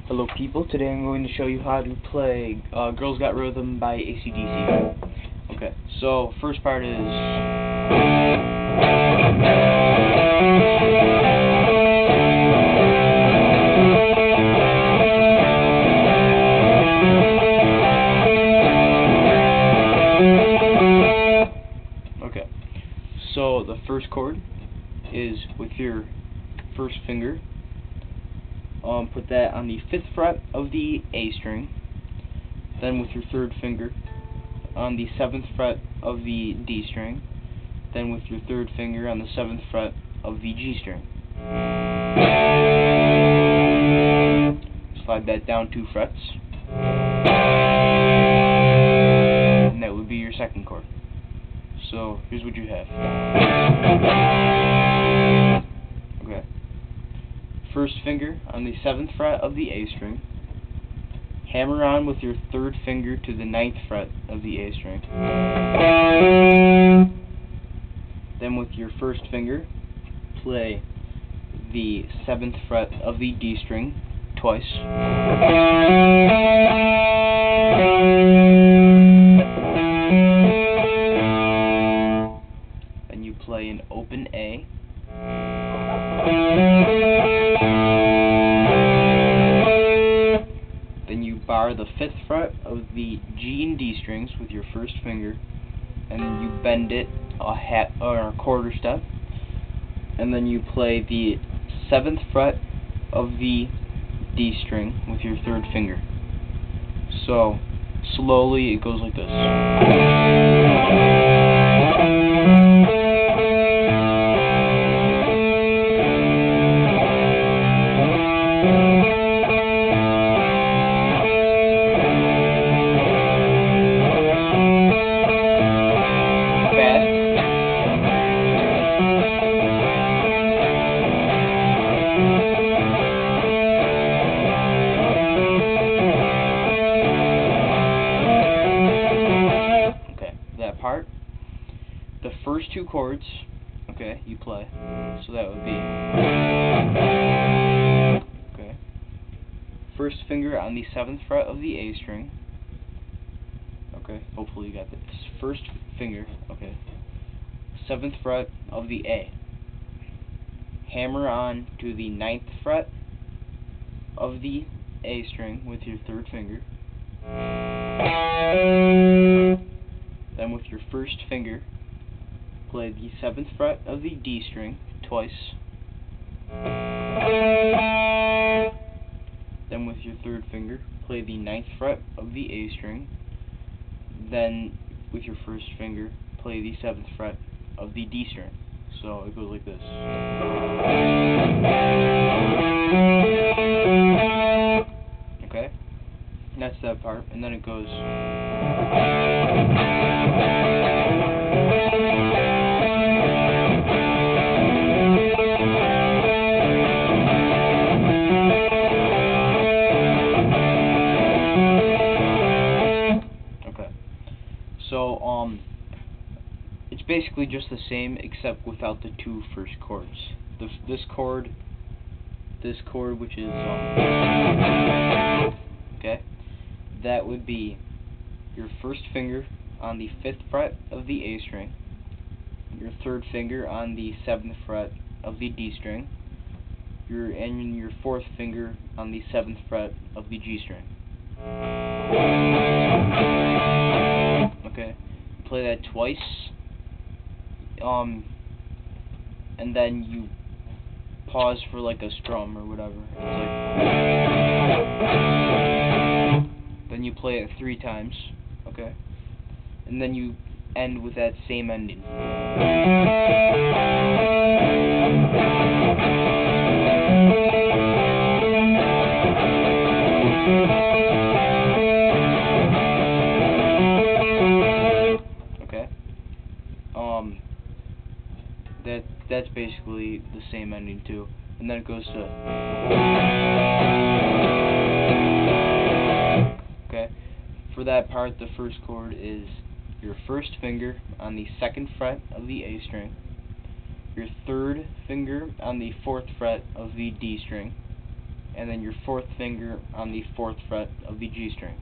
Hello people, today I'm going to show you how to play Girls Got Rhythm by AC/DC. Okay, so first part is... Okay, so the first chord is with your first finger. Put that on the 5th fret of the A string, then with your third finger on the 7th fret of the D string, then with your third finger on the 7th fret of the G string. Slide that down 2 frets, and that would be your second chord. So here's what you have. Okay. First finger on the 7th fret of the A string, hammer on with your third finger to the 9th fret of the A string, then with your first finger play the 7th fret of the D string twice, then you play an open A, then you bar the 5th fret of the G and D strings with your first finger, and then you bend it a quarter step, and then you play the 7th fret of the D string with your third finger. So slowly it goes like this. Part. The first two chords, okay, you play. So that would be, okay, first finger on the 7th fret of the A string. Okay, hopefully you got this. First finger, okay, 7th fret of the A. Hammer on to the 9th fret of the A string with your third finger. Then with your first finger, play the 7th fret of the D string twice. Then with your third finger, play the 9th fret of the A string. Then with your first finger, play the 7th fret of the D string. So it goes like this. Okay? And that's that part. And then it goes... Okay. So, it's basically just the same except without the two first chords. This chord, which is, okay, that would be your first finger on the 5th fret of the A string, your third finger on the 7th fret of the D string, and your fourth finger on the 7th fret of the G string. Okay, play that twice, and then you pause for like a strum or whatever. It's like, then you play it 3 times. Okay, and then you end with that same ending. Okay, that's basically the same ending too, and then it goes to... Okay, for that part, the first chord is your first finger on the 2nd fret of the A string, your third finger on the 4th fret of the D string, and then your fourth finger on the fourth fret of the G string.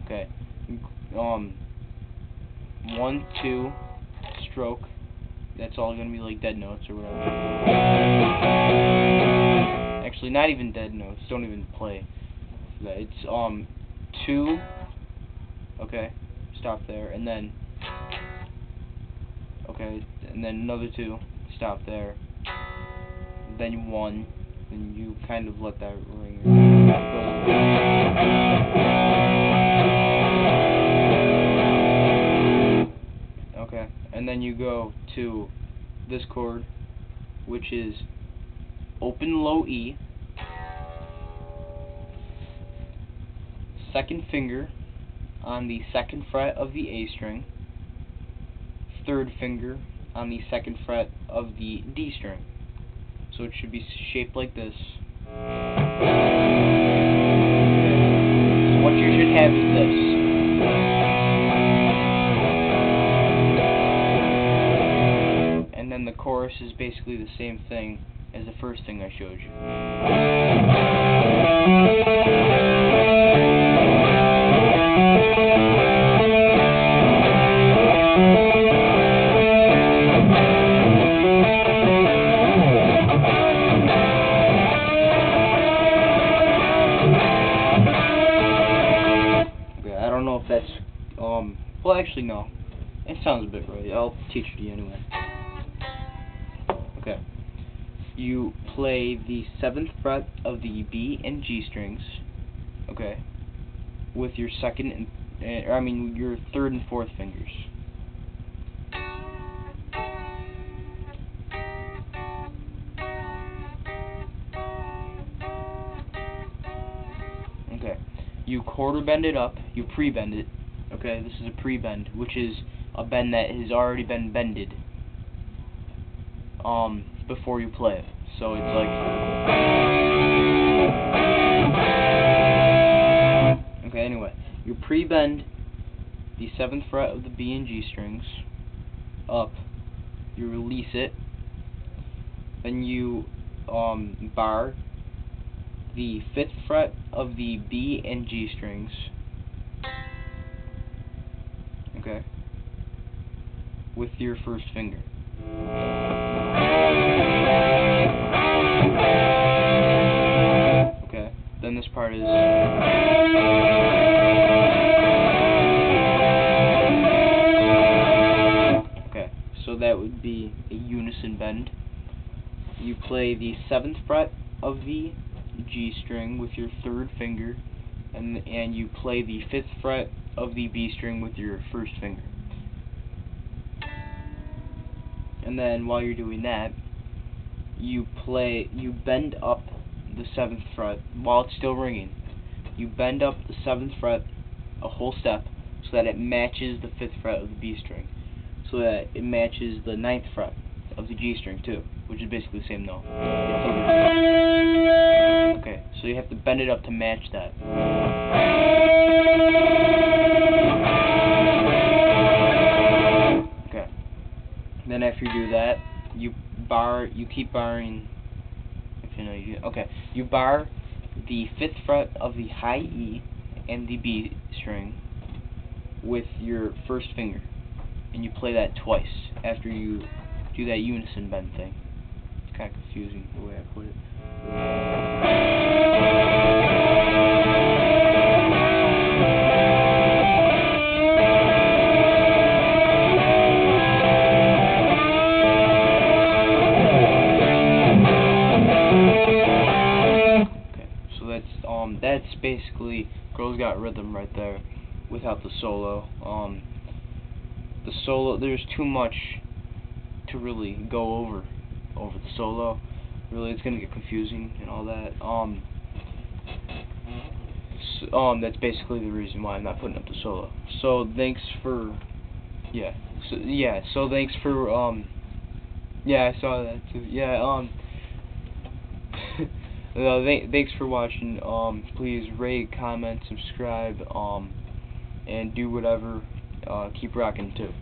Okay. 1, 2, stroke. That's all gonna be like dead notes or whatever. Actually, not even dead notes. Don't even play for that. It's 2. Okay, stop there, and then okay, and then another 2. Stop there. Then 1. Then you kind of let that ring. Okay, and then you go to this chord, which is open low E, second finger on the second fret of the A string, third finger on the second fret of the D string. So it should be shaped like this. So what you should have is this. And then the chorus is basically the same thing as the first thing I showed you. I don't know if that's, well actually no. It sounds a bit right. I'll teach it to you anyway. Okay. You play the 7th fret of the B and G strings, okay, with your second and, your third and fourth fingers. Okay. You quarter bend it up, you pre-bend it. Okay, this is a pre-bend, which is a bend that has already been bended before you play it. So it's like, okay, anyway, you pre-bend the 7th fret of the B and G strings up, you release it, then you bar the 5th fret of the B and G strings, okay, with your first finger. Okay, then this part is, okay, so that would be a unison bend. You play the 7th fret of the G string with your third finger, and you play the 5th fret of the B string with your first finger. And then while you're doing that, you bend up the 7th fret while it's still ringing. You bend up the 7th fret a whole step so that it matches the 5th fret of the B string, so that it matches the 9th fret of the G string too, which is basically the same note. Okay, so you have to bend it up to match that. Okay. Then after you do that, you keep barring. Actually, no, you bar the 5th fret of the high E and the B string with your first finger, and you play that twice after you do that unison bend thing. It's kind of confusing the way I put it. That's basically Girls Got Rhythm right there, without the solo. The solo, there's too much to really go over the solo. Really, it's gonna get confusing and all that. That's basically the reason why I'm not putting up the solo. So thanks for, So thanks for, I saw that too. Thanks for watching. Please rate, comment, subscribe, and do whatever. Keep rocking too.